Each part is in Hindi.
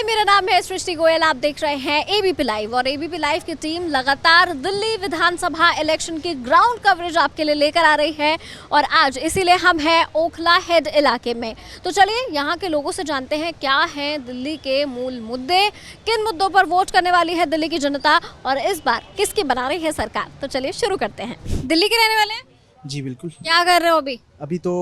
मेरा नाम है सृष्टि गोयल। आप देख रहे हैं एबीपी लाइव और एबीपी लाइव की टीम लगातार दिल्ली विधानसभा इलेक्शन की ग्राउंड कवरेज आपके लिए लेकर आ रही है और आज इसीलिए हम हैं ओखला हेड इलाके में। तो चलिए यहाँ के लोगों से जानते हैं क्या हैं दिल्ली के मूल मुद्दे, किन मुद्दों पर वोट करने वाली है दिल्ली की जनता और इस बार किसकी बना रही है सरकार। तो चलिए शुरू करते हैं। दिल्ली के रहने वाले हैं? जी बिल्कुल। क्या कर रहे हो अभी? अभी तो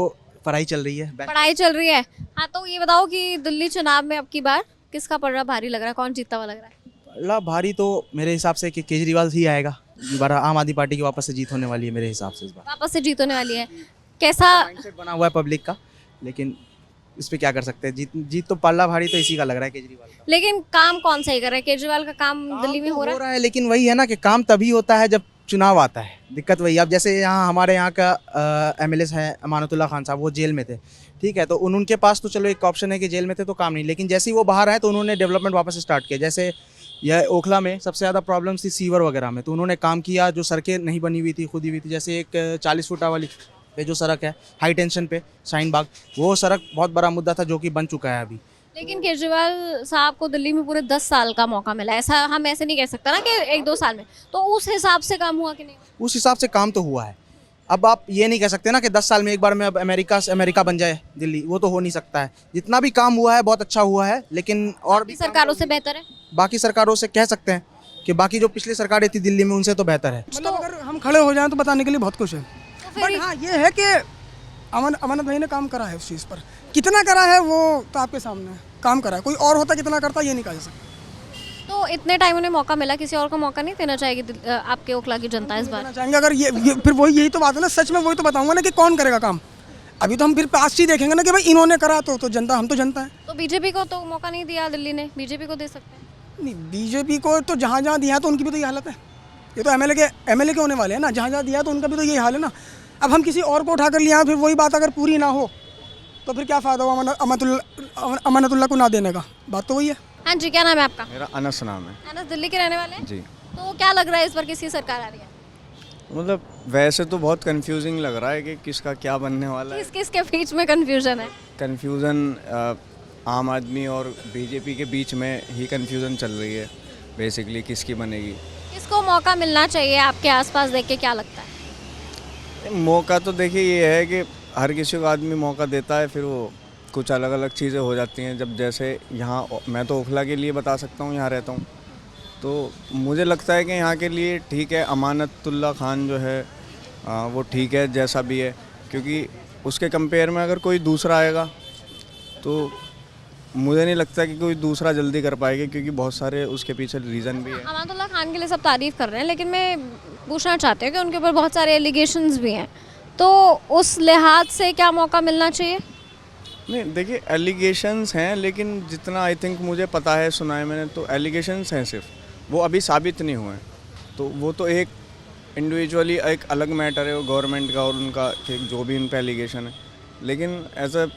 पढ़ाई चल रही है। पढ़ाई चल रही है। हाँ, तो ये बताओ कि दिल्ली चुनाव में अब की बार किसका पलड़ा भारी लग रहा है, कौन जीतता हुआ लग रहा है? पलड़ा भारी तो मेरे हिसाब से कि केजरीवाल ही आएगा। इस बार आम आदमी पार्टी की वापस से जीत होने वाली है मेरे हिसाब से। इस बार वापस से जीत होने वाली है। कैसा माइंडसेट बना हुआ है पब्लिक का, लेकिन इस पे क्या कर सकते हैं। जीत तो पलड़ा भारी तो इसी का लग रहा है, केजरीवाल का। लेकिन काम कौन सही कर रहा है? केजरीवाल का काम दिल्ली में हो रहा है। लेकिन वही है ना कि काम तभी होता है जब चुनाव आता है। दिक्कत वही। अब जैसे यहाँ हमारे यहाँ का एमएलए है अमानतुल्लाह खान साहब, वो जेल में थे, ठीक है, तो उनके पास तो चलो एक ऑप्शन है कि जेल में थे तो काम नहीं, लेकिन जैसे ही वो बाहर आए तो उन्होंने डेवलपमेंट वापस स्टार्ट किया। जैसे यह ओखला में सबसे ज़्यादा प्रॉब्लम्स थी सीवर वगैरह में, तो उन्होंने काम किया। जो सड़कें नहीं बनी हुई थी, खुदी हुई थी, जैसे एक 40 फुटा वाली पे जो सड़क है हाई टेंशन पे शाहीन बाग, वो सड़क बहुत बड़ा मुद्दा था जो कि बन चुका है अभी। लेकिन केजरीवाल साहब को दिल्ली में पूरे 10 साल का मौका मिला। ऐसा हम ऐसे नहीं कह सकता ना कि 1-2 साल में। तो उस हिसाब से काम हुआ कि नहीं? उस हिसाब से काम तो हुआ है। अब आप ये नहीं कह सकते ना कि 10 साल में एक बार में अब अमेरिका से अमेरिका बन जाए दिल्ली, वो तो हो नहीं सकता है। जितना भी काम हुआ है बहुत अच्छा हुआ है, लेकिन और भी सरकारों से बेहतर है। बाकी सरकारों से कह सकते हैं कि बाकी जो पिछली सरकारें थी दिल्ली में उनसे तो बेहतर है। मतलब अगर हम खड़े हो जाएं तो बताने के लिए बहुत कुछ है, बट हाँ ये है कि अमन भाई ने काम करा है उस चीज़ पर। कितना करा है वो तो आपके सामने है। काम करा है, कोई और होता कितना करता ये नहीं कहा जा सकता। तो इतने टाइम उन्हें मौका मिला, किसी और को मौका नहीं देना चाहेगी आपके ओखला की जनता इस बार? चाहेंगे अगर ये फिर वही यही तो बात है ना, सच में वही तो बताऊंगा ना कि कौन करेगा काम। अभी तो हम फिर पास ही देखेंगे ना कि भाई इन्होंने करा तो जनता, हम तो जनता है। तो बीजेपी को तो मौका नहीं दिया दिल्ली ने, बीजेपी को दे सकते हैं? नहीं, बीजेपी को तो जहाँ जहाँ दिया तो उनकी भी तो ये हालत है। ये तो एमएलए के होने वाले हैं ना, जहाँ जहाँ दिया तो उनका भी तो यही हाल है ना। अब हम किसी और को उठा कर लिया, फिर वही बात अगर पूरी ना हो तो फिर क्या फ़ायदा हुआ अमानतुल्लाह को ना देने का। बात तो वही है। हाँ जी, क्या नाम है आपका? मेरा अनस नाम है। अनस, दिल्ली के रहने वाले हैं? जी। तो क्या लग रहा है इस बार किसकी सरकार आ रही है? मतलब वैसे तो बहुत कंफ्यूजिंग लग रहा है कि किसका क्या बनने वाला है। किस के बीच में कंफ्यूजन है? कंफ्यूजन आम आदमी और बीजेपी के बीच में ही कंफ्यूजन चल रही है बेसिकली, किसकी बनेगी। किसको मौका मिलना चाहिए आपके आसपास देख के, क्या लगता है? मौका तो देखिए ये है कि हर किसी को आदमी मौका देता है, फिर वो कुछ अलग अलग चीज़ें हो जाती हैं। जब जैसे यहाँ मैं तो ओखला के लिए बता सकता हूँ, यहाँ रहता हूँ, तो मुझे लगता है कि यहाँ के लिए ठीक है अमानतुल्लाह खान जो है वो ठीक है जैसा भी है, क्योंकि उसके कंपेयर में अगर कोई दूसरा आएगा तो मुझे नहीं लगता कि कोई दूसरा जल्दी कर पाएगा, क्योंकि बहुत सारे उसके पीछे रीज़न भी है। अमानतुल्लाह खान के लिए सब तारीफ़ कर रहे हैं, लेकिन मैं पूछना चाहती हूँ कि उनके ऊपर बहुत सारे एलिगेशंस भी हैं, तो उस लिहाज से क्या मौका मिलना चाहिए? नहीं देखिए, एलिगेशंस हैं, लेकिन जितना आई थिंक मुझे पता है, सुना है मैंने, तो एलिगेशंस हैं, सिर्फ वो अभी साबित नहीं हुए। तो वो तो एक इंडिविजुअली एक अलग मैटर है वो गवर्नमेंट का और उनका जो भी उन पर एलिगेशन है। लेकिन एज अ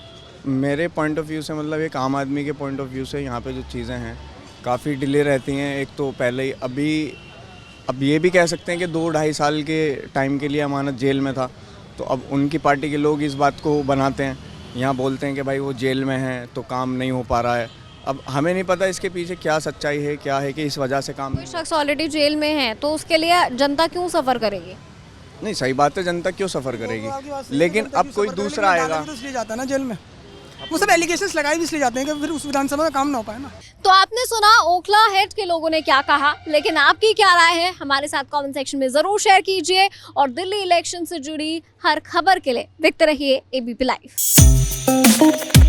मेरे पॉइंट ऑफ व्यू से, मतलब एक आम आदमी के पॉइंट ऑफ व्यू से, यहाँ पे जो चीज़ें हैं काफ़ी डिले रहती हैं। एक तो पहले ही अब ये भी कह सकते हैं कि 2-2.5 साल के टाइम के लिए अमानत जेल में था, तो अब उनकी पार्टी के लोग इस बात को बनाते हैं, यहाँ बोलते हैं कि भाई वो जेल में है तो काम नहीं हो पा रहा है। अब हमें नहीं पता इसके पीछे क्या सच्चाई है, क्या है कि इस वजह से काम कोई शख्स ऑलरेडी जेल में है तो उसके लिए जनता क्यों सफ़र करेगी? नहीं, सही बात है, जनता क्यों सफ़र करेगी, लेकिन अब कोई दूसरा आएगा तो इसलिए जाता है ना जेल में। वो सब एलिगेशंस लगाए भी इसलिए जाते हैं कि फिर उस विधानसभा में काम ना हो पाए ना। तो आपने सुना ओखला हेड के लोगों ने क्या कहा, लेकिन आपकी क्या राय है हमारे साथ कमेंट सेक्शन में जरूर शेयर कीजिए और दिल्ली इलेक्शन से जुड़ी हर खबर के लिए देखते रहिए एबीपी लाइव।